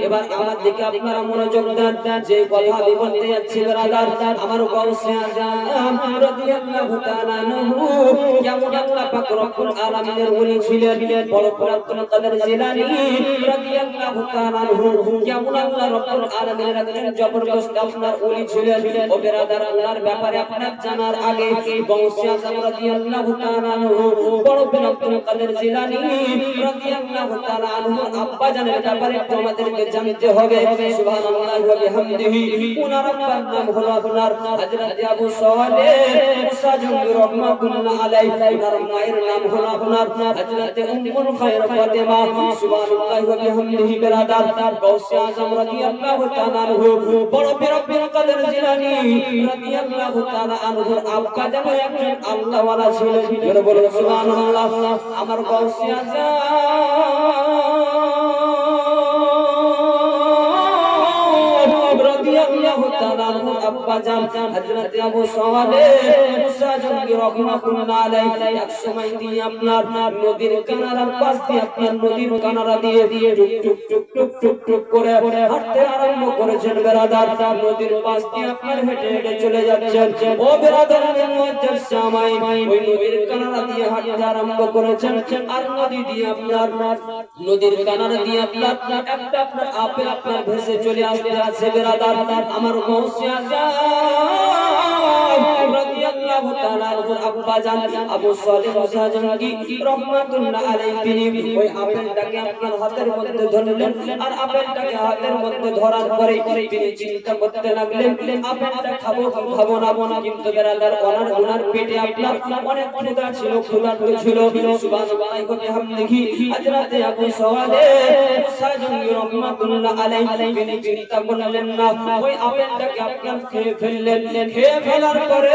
এবার আমার দিকে আপনারা মনোযোগ দেন যে কথা আমি বলতে যাচ্ছি ব্রাদার আমার গাউসে আজম রাদিয়াল্লাহু তাআলা আনহু কেমন আল্লাহ পাক রব্বুল আলামিনের ওলি ছিলেন বড় আব্দুল কাদের জিলানী রাদিয়াল্লাহু তাআলা আনহু কেমন আল্লাহ রব্বুল আলামিনের একজন জবরদস্ত আপনার ওলি ছিলেন ও ব্রাদার আল্লাহর ব্যাপারে আপনার জানার আগে গাউসে আজম রাদিয়াল্লাহু তাআলা আনহু বড় আব্দুল কাদের জিলানী রাদিয়াল্লাহু তাআলা আনহু আব্বা জানের ব্যাপারে আমাদেরকে জানতে হবে সুবহানাল্লাহি ওয়া বিহামদিহি উনার আব্বার নাম হলো আপনার হযরত আবু সালেহ মুসা জঙ্গি রাহমাতুল্লাহ আলাইহি উনার মায়ের নাম হলো আপনার হযরত উম্মুল খায়র ফাতেমা সুবহানাল্লাহি ওয়া বিহামদিহি বিরাদার গাউসে আজম রাদিয়াল্লাহু তাআলা আনহু বড় পীর আব্দুল কাদের জিলানী রাদিয়াল্লাহু তাআলা আনহুর আব্বা যেন একজন আল্লাহ ওয়ালা ছিলেন জোরে বলুন সুবহানাল্লাহ আমার গাউসে আজম রাদিয়াল্লাহু তাআলা আব্বা জান হযরত আবু সালেহ মুসা জঙ্গি রাহমাতুল্লাহ আলাইহি এক সময় দিয়ে আপনার নদীর কিনারার পাশ দিয়ে আপনার নদীর কিনারা দিয়ে টুক টুক টুক টুক টুক টুক করে হাঁটতে আরম্ভ করেছেন ব্রাদার নদীর পাশ দিয়ে আপনার হেঁটে হেঁটে চলে যাচ্ছেন ও ব্রাদার মুআজ্জাজ সামাই ওই নদীর কিনারা দিয়ে হাঁটতে আরম্ভ করেছেন আর নদী দিয়ে আপনার নদীর কিনারা দিয়ে আপনার একটা আপনার আপেল আপনার ভেসে চলে আসতে আছে ব্রাদার আমার গাউসে আজম রাদিয়াল্লাহু তাআলা আনহুর আব্বা জান আবু সালেহ মুসা জঙ্গি রাহমাতুল্লাহ আলাইহি তিনি ওই আপেলটাকে আপনার হাতের মধ্যে ধরলেন আর আপেলটাকে হাতের মধ্যে ধরার পরে তিনি চিন্তা করতে লাগলেন আপেলটা খাবো না কিন্তু ব্রাদার ওনার পেটে আপনার অনেক ক্ষুধা ছিল সুবহানাল্লাহি ওয়া বিহামদিহি হযরত আবু সালেহ মুসা জঙ্গি রাহমাতুল্লাহ আলাইহি তিনি চিন্তা করলেন না ওই আপেলটাকে আপনার খেয়ে ফেলার পরে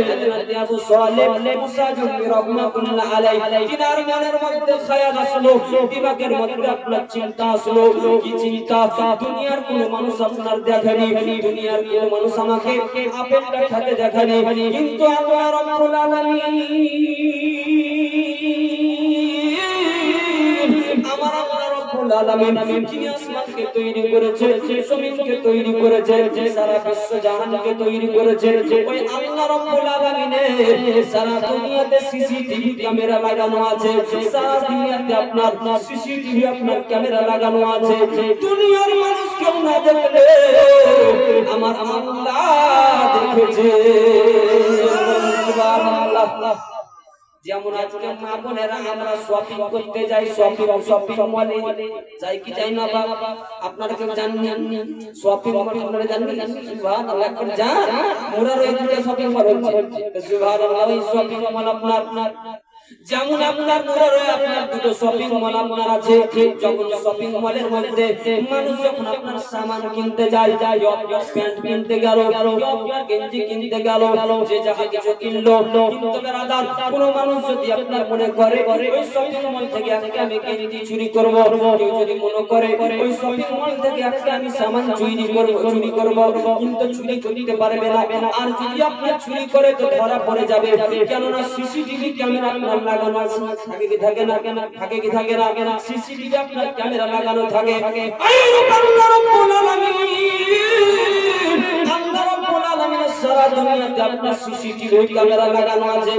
হযরত আবু সালেহ মুসা জঙ্গি রাহমাতুল্লাহ আলাইহি তিনার মনের মধ্যে খেয়াল আসলো দিমাগের মধ্যে আপনার চিন্তা আসলো কি চিন্তা দুনিয়ার কোন মানুষ আপনার দেখেনি দুনিয়ার কোন মানুষ আমাকে আপেলটা খেতে দেখেনি কিন্তু আল্লাহ রাব্বুল আলামিন আমার আল্লাহ রাব্বুল আলামিন যিনি আসমানকে তৈরি করেছে জমিনকে তৈরি করেছে সারা বিশ্ব জাহানকে তৈরি করেছে ওই আল্লাহ রাব্বুল আলামিনের সারা দুনিয়াতে সিসিটিভি ক্যামেরা লাগানো আছে সারা দুনিয়াতে আপনার সিসিটিভি আপনার ক্যামেরা লাগানো আছে দুনিয়ার মানুষ কেউ না দেখলে আমার আল্লাহ দেখেছে সুবহানাল্লাহ যেমন আজকে মা বোনেরা আমরা শপিং করতে যাই শপিং মলে যাই কি যাই না বাবা আপনারা কেউ জানেন শপিং মলে আপনারা জানেন সুবহানাল্লাহ একবার যান মোরা রইতে শপিং মল হচ্ছে সুবহানাল্লাহ ওই শপিং মল আপনার যেমন আপনার মোড়ে আপনার দুটো শপিং মল আপনার আছে যখন শপিং মলের মধ্যে মানুষ যখন আপনার সামান কিনতে যায় প্যান্ট কিনতে গেল গেঞ্জি কিনতে গেল যে যাহা কিছু কিনলো কিন্তু ব্রাদার কোন মানুষ যদি আপনার মনে করে ওই শপিং মল থেকে আজকে আমি গেঞ্জি চুরি করব কেউ যদি মনে করে ওই শপিং মল থেকে আজকে আমি সামান চুরি করব কিন্তু চুরি করতে পারবে না আর যদি আপনি চুরি করে তো ধরা পড়ে যাবে কেননা সিসিটিভি ক্যামেরা লাগানো আছে থাকে কি থাকে না সিসিটিভি আপনার ক্যামেরা লাগানো থাকে আল্লাহ রাব্বুল আলামিন সারা দুনিয়াতে আপনার সিসিটিভি ক্যামেরা লাগানো আছে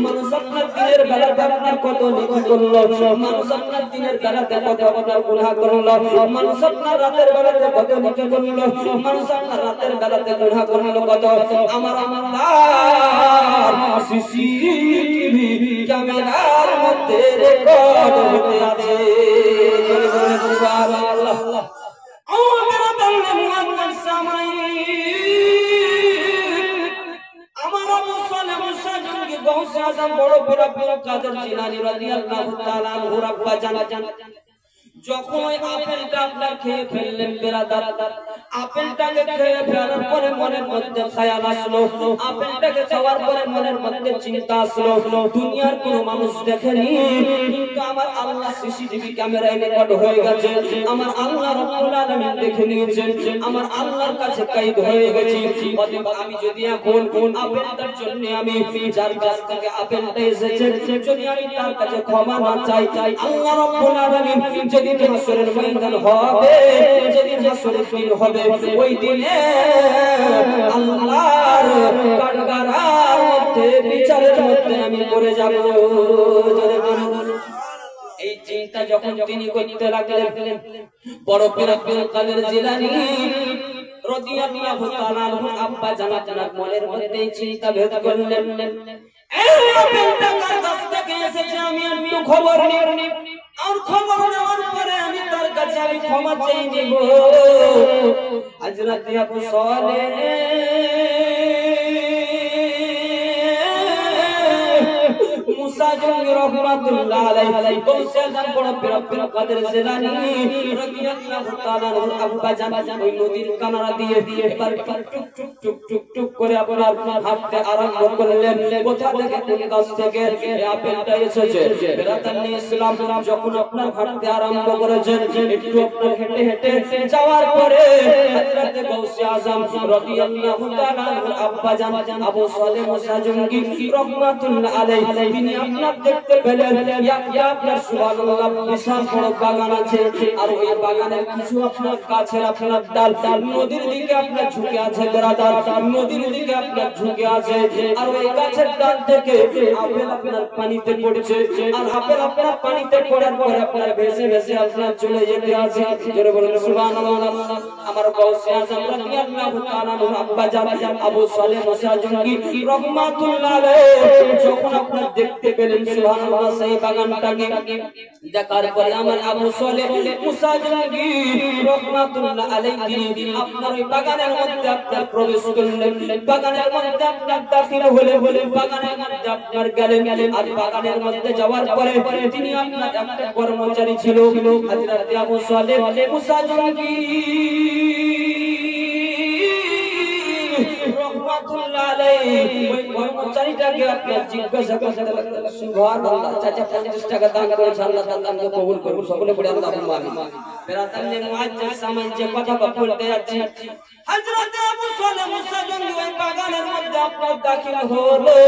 মানুষ আপনার দিনের বেলাতে আপনার কত নেকি করলো মানুষ আপনার দিনের বেলাতে কত আপনার গুনাহ করলো মানুষ আপনার রাতের বেলাতে কত নেকি করলো মানুষ আপনার রাতের বেলাতে গুনাহ করলো কত আমার আল্লাহ সিসিটিভি ক্যামেরার মধ্যে রেকর্ড হতে আছে সুবহানাল্লাহ ও মেরা বান্দা মুআজ্জাজ সামাই আমার আবু সালেহ মুসা জঙ্গি গাউসে আজম বড় পীর আব্দুল কাদের জিলানী রাদিয়াল্লাহু তাআলা আনহু আব্বা জান যখন আপেলটা আপনার খেয়ে ফেললেন বেরাদার আপেলটাকে খেয়ে ফেলার পরে মনের মধ্যে খেয়াল আসলো আপেলটাকে খাওয়ার পরে মনের মধ্যে চিন্তা আসলো দুনিয়ার কোন মানুষ দেখেনি কিন্তু আমার আল্লাহ সিসিটিভি ক্যামেরায় রেকর্ড হয়ে গেছে আমার আল্লাহ রাব্বুল আলামিন দেখে নিয়েছেন আমার আল্লাহর কাছে কাইদ হয়ে গেছি অতএব আমি যদি এখন আপেলটার জন্য আমি যার কাছ থেকে আপেলটা এসেছে যদি আমি তার কাছে ক্ষমা না চাই আল্লাহ রাব্বুল আলামিন যদি হাসরের ময়দান হবে যদি শরীফ দিন হবে, ওই দিনে আল্লাহর কাঠগড়ার মধ্যে বিচারের মধ্যে আমি পড়ে যাব। এই চিন্তা যখন তিনি করতে লাগলেন, বড় পীর আব্দুল কাদের জিলানী রাদিয়াল্লাহু তাআলা আনহু আব্বা জানাত মনের মধ্যে এই চিন্তা ভেদ করলেন, এই আপেলটা কার কাছ থেকে এসেছে আমি একটু খবর নিই, আর খবর নেওয়ার পরে আমি তার কাছে আমি ক্ষমা চেয়ে নেব। হযরত আবু সালেহ মুসা জঙ্গি রাহমাতুল্লাহ আলাইহি কৌশল বড় পীর আব্দুল কাদের জিলানী রাদিয়াল্লাহু তাআলা আব্বা জান ওই নদীর কিনারা দিয়ে এবার টুক টুক টুক টুক টুক করে আপনার হাঁটতে আরম্ভ করলেন। কোথা থেকে কোন গাছ থেকে এই আপেলটা এসেছে? বেরাতান ইসলাম যখন আপনার হাঁটতে আরম্ভ করেছেন, একটু আপনার হেঁটে হেঁটে যাওয়ার পরে হযরত গাউসে আজম রাদিয়াল্লাহু তাআলা আব্বা জান আবু সালেহ মুসা জঙ্গি রাহমাতুল্লাহ আলাইহি তিনি আপনার দেখতে পেলেন আপনার সুবহানাল্লাহ বিশাল বড় বাগান আছে, আর ওই বাগানের কিছু আপনার গাছের আপনার ডাল নদীর দিকে আপনার ঝুঁকে আছে, বেরাদার নদীর দিকে আপনার ঝুঁকে আছে, আর ওই গাছের ডাল থেকে আপেল আপনার পানিতে পড়ছে, আর আপেল আপনার পানিতে পড়ার পরে আপনার ভেসে ভেসে আপনার চলে যেতে আছে। জোরে বলুন সুবহানাল্লাহ। আমার গাউসে আজম রাদিয়াল্লাহু তাআলা আব্বা জান আবু সালেহ মুসা জঙ্গি রাহমাতুল্লাহ আলাইহি যখন আপনার দেখতে পেলেন সুবহানাল্লাহ সেই বাগানটাকে, দেখার পরে আমার আবু সালেহ মুসা জঙ্গি রাহমাতুল্লাহ আলাইহি আপনার ওই বাগানের মধ্যে আপনার প্রবেশ করলেন, বাগানের মধ্যে আপনার দাখিল হলেন, বাগানের মধ্যে আপনার গেলেন, আর বাগানের মধ্যে যাওয়ার পরে তিনি আপনার একটা কর্মচারী ছিল হযরত আবু সালেহ মুসা জঙ্গি রাহমাতুল্লাহ আলাইহি ওই কর্মচারীটাকে আপনার জিজ্ঞাসা করতে লাগলেন, সুবহানাল্লাহ চাচা 50 টাকা দান করেছে, আল্লাহ তাআলা দানকে কবুল করুন, সকলে পড়ে আল্লাহুম্মা আমিন। বেরাতানে মুআজ্জাজ সামান যে কথা বলতে যাচ্ছি, হযরত আবু সালেহ মুসা জঙ্গি ওই বাগানের মধ্যে আপনার দাখিল হলো,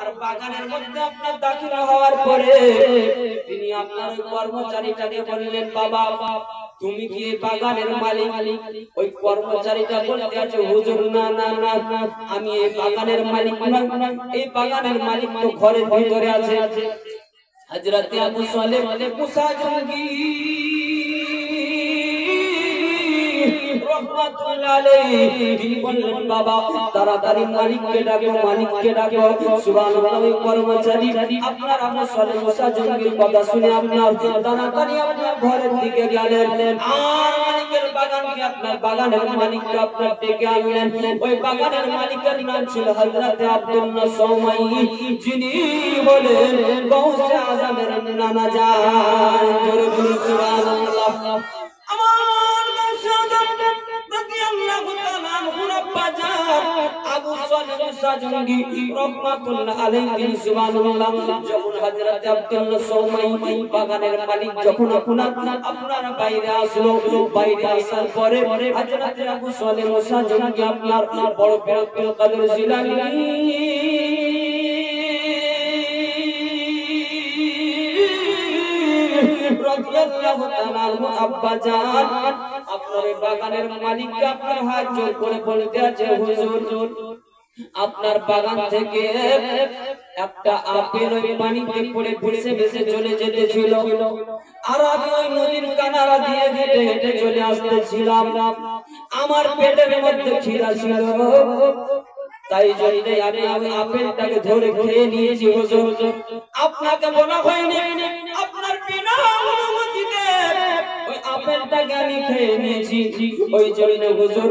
আর বাগানের মধ্যে আপনার দাখিল হওয়ার পরে তিনি আপনার ওই কর্মচারীটাকে বললেন, বাবা তুমি কি এই বাগানের মালিক? ওই কর্মচারীটা বলতে আছে, হুজুর না না না আমি এই বাগানের মালিক না, এই বাগানের মালিক তো ঘরের ভিতরে আছে। হযরত আবু সালেহ মুসা জঙ্গি রাহমাতুল্লাহ আলাইহি তিনি বললেন, বাবা তাড়াতাড়ি মালিককে ডাকো, মালিককে ডাকো। সুবহানাল্লাহ। ওই কর্মচারী আপনার আবু সালেহ মুসা জঙ্গির কথা শুনে আপনার তাড়াতাড়ি আপনার ঘরের দিকে গেলেন, আর মালিকের বাগানকে আপনার বাগানের মালিককে আপনার ডেকে আনলেন। ওই বাগানের মালিকের নাম ছিল হযরত আব্দুল্লাহ সৌমাই, যিনি হলেন গাউসে আজমের নানা জান। জোরে বলুন সুবহানাল্লাহ। আমার গাউসে আজম রাদিয়াল্লাহু তাআলা আনহু আব্বা জান আবু সালেহ মুসা জঙ্গি রাহমাতুল্লাহ আলাইহি সুবহানাল্লাহ যখন হযরত আব্দুল্লাহ সৌমাই বাগানের মালিক যখন আপনার বাইরে আসলো, বাইরে আসার পরে হযরত আবু সালেহ মুসা জঙ্গি আপনার বড় পীর আব্দুল কাদের জিলানী রাদিয়াল্লাহু তাআলা আনহু আব্বা জান আপনার বাগানের মালিককে আপনার হাত জোড় করে বলতে আছে, হুজুর আপনার বাগান থেকে একটা আপেল ওই পানিতে পড়ে ভেসে ভেসে চলে যেতেছিল, আর আমি ওই নদীর কিনারা দিয়ে হেঁটে হেঁটে চলে আসতেছিলাম, আমার পেটের মধ্যে খিদা ছিল, তাই জন্য আমি ওই আপেলটাকে ধরে খেয়ে নিয়েছি। হুজুর আপনাকে বলা হয়নি, আপনার বিনা অনুমতিতে ওই আপেলটাকে আমি খেয়ে নিয়েছি, ওই জন্য হুজুর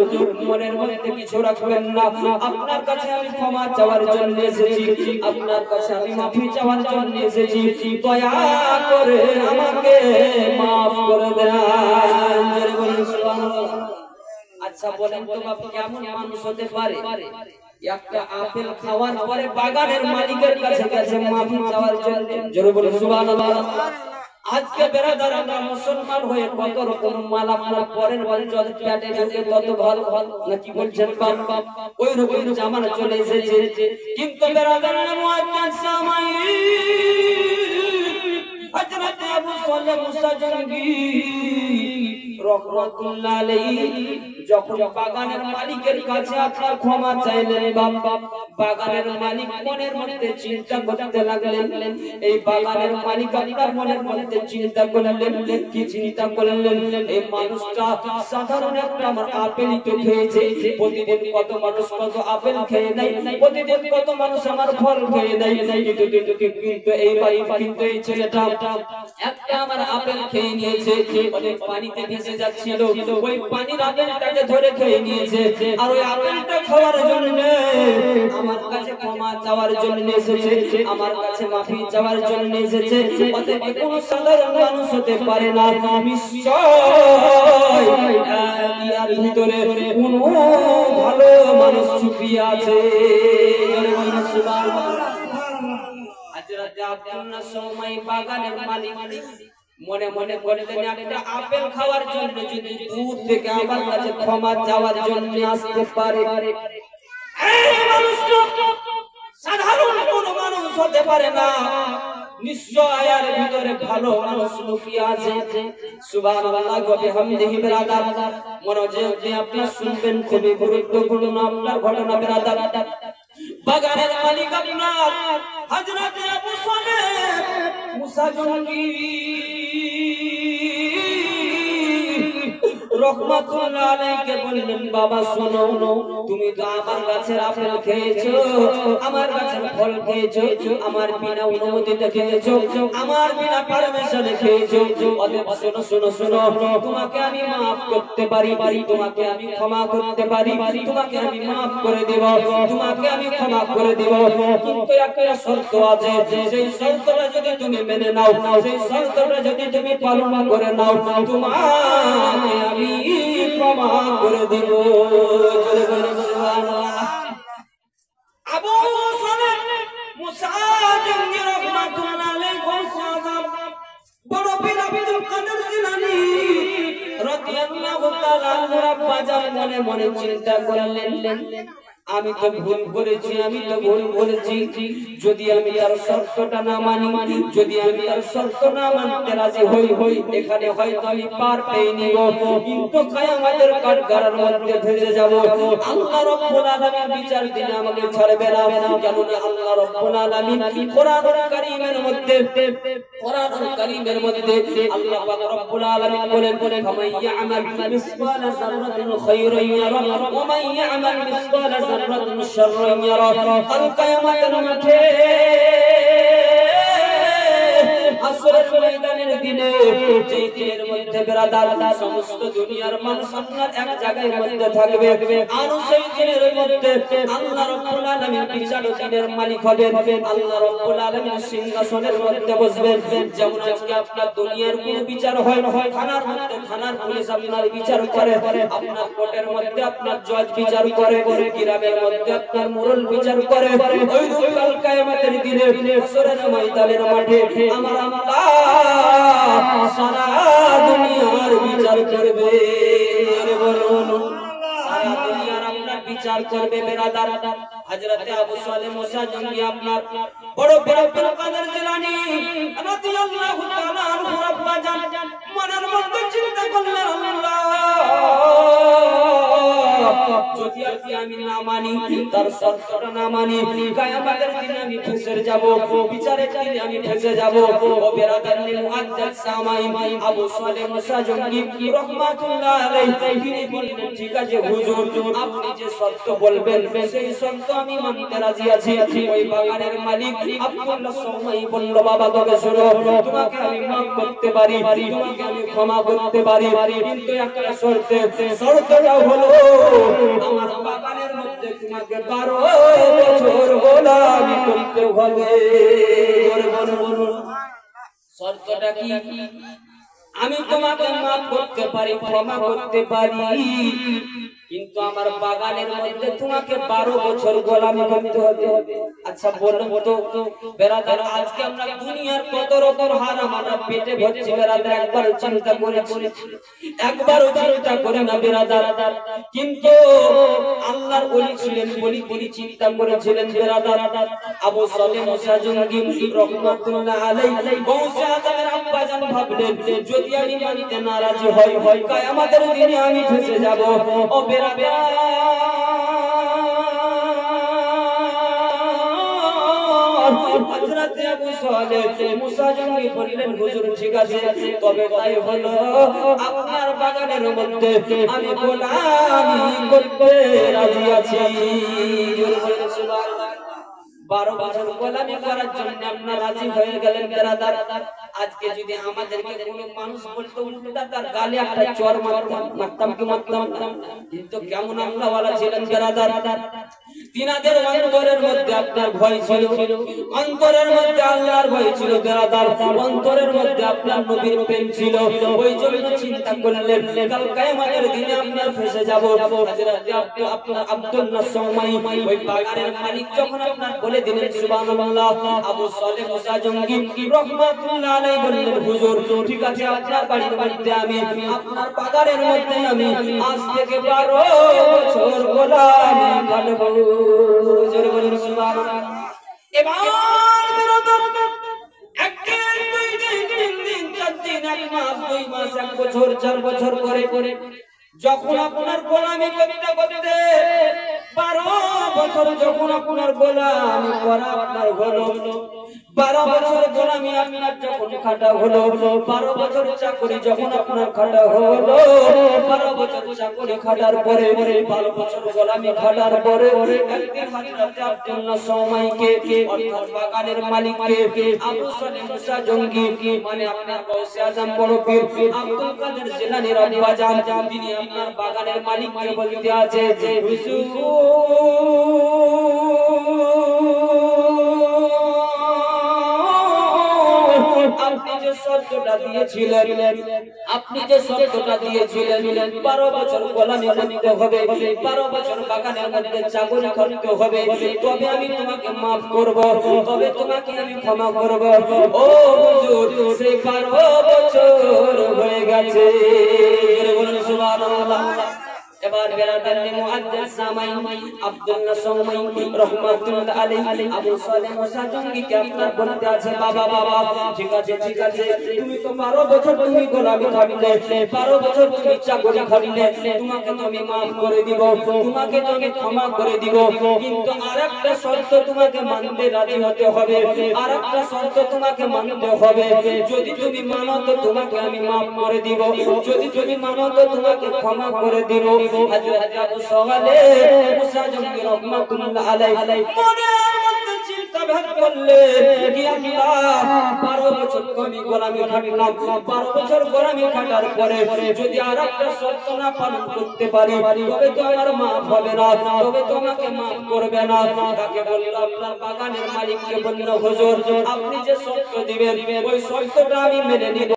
মনের মধ্যে কিছু রাখবেন না, আপনার কাছে আমি ক্ষমা চাওয়ার জন্য এসেছি, আপনার কাছে আমি মাফি চাওয়ার জন্য এসেছি, দয়া করে আমাকে মাফ করে দেন। জোরে বলুন সুবহানাল্লাহ। আচ্ছা বলেন তো বাবা কেমন মানুষ হতে পারে একটা আপেল খাওয়ার পরে বাগানের মালিকের কাছে কাছে মাফি চাওয়ার জন্য? জোরে বলুন সুবহানাল্লাহ। আজকে বেরাদার আমরা মুসলমান হয়ে কত রকম মালা মালা পরের বল যত পেটে ঢুকে তত ভালো ভালো নাকি বলছেন বাপ, ওই রকম জামানা চলে এসেছে, কিন্তু বেরাদার মুআজ্জাজ সামাই হযরত আবু সালেহ মুসা জঙ্গি রাহমাতুল্লাহ আলাইহি যখন বাগানের মালিকের কাছে আপনার ক্ষমা চাইলেন বাবা, বাগানের মালিক মনের মধ্যে চিন্তা করতে লাগলেন, এই বাগানের মালিক আপনার মনের মধ্যে চিন্তা করলেন, কি চিন্তা করলেন, এই মানুষটা সাধারণ একটা আমার আপেলই তো খেয়েছে, প্রতিদিন কত মানুষ কত আপেল খেয়ে নেয়, প্রতিদিন কত মানুষ আমার ফল খেয়ে নেয়, কিন্তু এই ছেলেটা একটা আমার আপেল খেয়ে নিয়েছে, অনেক পানিতে ভেসে যাচ্ছিল, ওই পানির আপেলটাকে ধরে খেয়ে নিয়েছে, আর ওই আপেলটা খাওয়ার জন্য আমার কাছে ক্ষমা চাওয়ার জন্য এসেছে, আমার কাছে মাফি চাওয়ার জন্য এসেছে। অতএব কোন সাধারণ মানুষ হতে পারে না, নিশ্চয় এর ভিতরে কোন ভালো মানুষ চুপিয়ে আছে। জোরে বলুন সুবহানাল্লাহ। হযরত আব্দুল্লাহ সময় বাগানের মালিক মনে মনে বললেন, একটা আপেল খাওয়ার জন্য যদি দূর থেকে আমার কাছে ক্ষমা চাওয়ার জন্য আসতে পারে, এই মানুষটা সাধারণ কোন মানুষ হতে পারে না, নিশ্চয় এর ভিতরে ভালো মানুষ লুকিয়ে আছে। সুবহানাল্লাহ ওয়া বিহামদিহি বিরাদার, মনোযোগ দিয়ে আপনি শুনবেন, খুবই গুরুত্বপূর্ণ আপনার ঘটনা বিরাদার। বাগানের মালিক আপনার হযরত আবু সালেহ মুসা জঙ্গি রাহমাতুল্লাহ আলাইহি বললেন, বাবা শোনো, তুমি তো আমার গাছের আপেল খেয়েছো, আমার গাছের ফল খেয়েছো, আমার বিনা অনুমতিতে খেয়েছো, আমার বিনা পারমিশনে খেয়েছো, অতএব শোনো শোনো শোনো, তোমাকে আমি maaf করতে পারি, তোমাকে আমি ক্ষমা করতে পারি, তোমাকে আমি maaf করে দেব, তোমাকে আমি ক্ষমা করে দেব, কিন্তু একটা শর্ত আছে, সেই শর্তটা যদি তুমি মেনে নাও, সেই শর্তটা যদি তুমি পালন করে নাও, তোমাকে আমি ক্ষমা করে দেব। জোরে বলুন সুবহানাল্লাহ। আবু সালেহ মুসা জঙ্গি রাহমাতুল্লাহ আলাইহি ওয়াসাল্লাম বড় পীর আব্দুল কাদের জিলানী রাদিয়াল্লাহু তাআলা আনহু বাজার মনে মনে চিন্তা করলেন, আমি তো ভুল করেছি, আমি তো ভুল বলেছি, যদি আমি তার শর্তটা না মানি, যদি আমি তার শর্ত না মানতে রাজি হই, এখানে হয়তো আমি পার পেয়ে নিব, কিন্তু কিয়ামতের কাঠগড়ার মধ্যে ভেসে যাব। আল্লাহ রাব্বুল আলামিন বিচার দিনে আমাকে ছাড়বে না, কেন না আল্লাহ রাব্বুল আলামিন কোরআনুল কারীমের মধ্যে আল্লাহ পাক রাব্বুল আলামিন বলেন, ফামান ইয়ামাল মিসকালা যাররাতিন খায়রান ইয়ারা ওয়া মান ইয়ামাল মিসকালা যাররাতিন শাররান ইয়ারা। কাল কিয়ামতের মাঠে আসরের ময়দানের দিনে, যেই দিনের মধ্যে বিরাদার সমস্ত দুনিয়ার মানুষ আপনার এক জায়গায় মধ্যে থাকবে, আর সেই দিনের মধ্যে আল্লাহ রাব্বুল আলামিন বিচার দিনের মালিক হবেন, আল্লাহ রাব্বুল আলামিন সিংহাসনের মধ্যে বসবেন। যেমন আজকে আপনার দুনিয়ার কোন বিচার হয়, থানার মধ্যে থানার পুলিশ আপনার বিচার করে, আপনার কোর্টের মধ্যে আপনার জজ বিচার করে, গ্রামের মধ্যে আপনার মোড়ল বিচার করে, ওই রূপ কাল কিয়ামতের দিনে আসরের ময়দানের মাঠে আমার আল্লাহ সারা দুনিয়ার বিচার করবে। বলুন, সারা দুনিয়ার আপনার বিচার করবে বিরাদার। হযরত আবু সালেহ মুসা জঙ্গি আপনার বড় পীর আব্দুল কাদের জিলানী রাদিয়াল্লাহু তাআলা আনহু বাজান মনের মধ্যে চিন্তা করলেন, আল্লাহ যদি আমি না মানি, তার শর্তটা না মানি, কিয়ামতের দিনে আমি ফেসে যাব, বিচারের দিনে আমি ফেসে যাব। ও বিরাদার মুআজ্জাজ সামাইন, আবু সালেহ মুসা জঙ্গি রাহমাতুল্লাহ আলাইহি তিনি বললেন, ঠিক আছে হুজুর, আপনি যে শর্ত বলবেন সেই শর্ত আমি মানতে রাজি আছি। ওই বাগানের মালিক আব্দুল্লাহ সময় বলল, বাবা তোকে শোনো, তোমাকে আমি maaf করতে পারি, তোমাকে আমি ক্ষমা করতে পারি, কিন্তু একটা শর্তটা হলো আমার বাগানের মধ্যে তোমাকে 12 বছর গোলামি করতে হবে। বলুন শর্তটা কি? আমি তোমাকে maaf করতে পারি, ক্ষমা করতে পারি, কিন্তু কিন্তু আমার বাগানের মধ্যে তোমাকে 12 বছর গোলামি করতে হবে। আচ্ছা বলুন তো বেরাদার, আজকে আমরা দুনিয়ার কত রকম হারাম আমরা পেটে ভরছি বেরাদার, একবারও চিন্তা করেছি? একবারও চিন্তা করে না বেরাদার। কিন্তু আল্লাহর ওলি ছিলেন, বলি তিনি চিন্তা করেছিলেন বেরাদার। আবু সালেহ মুসা জঙ্গি রহমাতুল্লাহ আলাইহি গৌসে আজমের আব্বা জান ভাবলেন, যদি আমি মানতে নারাজি হই কিয়ামতের দিনে আমি ফেঁসে যাব। ও বেরাদার, হযরত আবু সালেহ মুসা জঙ্গি বললেন, হুজুর ঠিক আছে, তবে তাই হলো আপনার বাগানের মধ্যে আমি গোলামি করতে রাজি আছি। জোরে বলেন সুবহানাল্লাহ। 12 বছর গোলামি করার জন্য আপনি রাজি হয়ে গেলেন বেরাদার। আজকে যদি আমাদেরকে কোনো মানুষ বলতো উল্টা তার গালে একটা চড় মারতাম কি মারতাম না? কিন্তু কেমন আল্লাহওয়ালা ছিলেন বেরাদার। তিনাদের অন্তরের মধ্যে আপনার ভয় ছিল, অন্তরের মধ্যে আল্লাহর ভয় ছিল বেরাদার, অন্তরের মধ্যে আপনার নবীর প্রেম ছিল। ওই জন্য চিন্তা করলেন কাল কিয়ামতের দিনে আপনার ফেসে যাব। হযরত আপনার আব্দুল্লাহ সুমাই ওই বাগানের মালিক যখন আপনার বলে দিলেন সুবহানাল্লাহ, আবু সালেহ মুসা জঙ্গি রহমাতুল্লাহ আলাইহি বললেন, হুজুর ঠিক আছে, আপনার বাড়ির মধ্যে আমি আপনার বাগানের মধ্যে আমি আজ থেকে 12 বছর গোলামি করব। জোরে বলুন সুবহানাল্লাহ। এবার বেরাদার, এক দিন, দুই দিন, তিন দিন, চার দিন, এক মাস, 2 মাস, 1 বছর, 4 বছর করে যখন আপনার গোলামি করতে করতে 12 বছর যখন আপনার গোলামি করা আপনার হলো, 12 বছর গোলামি আপনার যখন খাটা হলো, 12 বছর চাকরি যখন আপনার খাটা হলো, 12 বছর চাকরি খাটার পরে, 12 বছর গোলামি খাটার পরে একদিন হযরত আব্দুল্লাহ সুমাইকে অর্থাৎ বাগানের মালিককে আবু সালেহ মুসা জঙ্গি মানে আপনার গৌসে আজম বড় পীর আব্দুল কাদের জিলানীর আব্বা জান, তিনি আপনার বাগানের মালিককে বলতে আছে, হুজুর আপনি যে শর্তটা দিয়েছিলেন, আপনি যে শর্তটা দিয়েছিলেন 12 বছর গোলামি করতে হবে, 12 বছর বাগানের মধ্যে চাকরি করতে হবে, তবে আমি তোমাকে maaf করব, তবে তোমাকে আমি ক্ষমা করব। ও হুজুর, সেই 12 বছর হয়ে গেছে। বলুন সুবহানাল্লাহ। এবার বেরাদার মুআদ্দিস সামাই আব্দুল্লাহ সুমাই রহমাতুল্লাহ আলাইহি আবু সালেহ মুসা জঙ্গিকে আপনার বলতে আছে, বাবা ঠিক আছে তুমি তো 12 বছর তুমি গোলামি করলে, 12 বছর তুমি চাকরি করলে, তোমাকে তো আমি maaf করে দিব, তোমাকে তো আমি ক্ষমা করে দিব, কিন্তু আরেকটা শর্ত তোমাকে মানতে রাজি হতে হবে, আরেকটা শর্ত তোমাকে মানতে হবে, যদি তুমি মানো তো তোমাকে আমি maaf করে দিব, যদি তুমি মানো তো তোমাকে ক্ষমা করে দিব। হযরত আবু সালেহ মুসা জঙ্গি রহমাতুল্লাহ আলাইহি মনের মধ্যে চিন্তা ভাব করলেন কি আল্লাহ 12 বছর আমি গোলামি খাটলাম, 12 বছর গোলামি খাটার পরে যদি আরেকটা শর্ত না পালন করতে পারি তবে তো আমার maaf হবে না, তবে তো আমাকে maaf করবে না। তাকে বলল আপনার বাগানের মালিককে বলল, হুজুর আপনি যে শর্ত দিবেন ওই শর্তটা আমি মেনে নিব।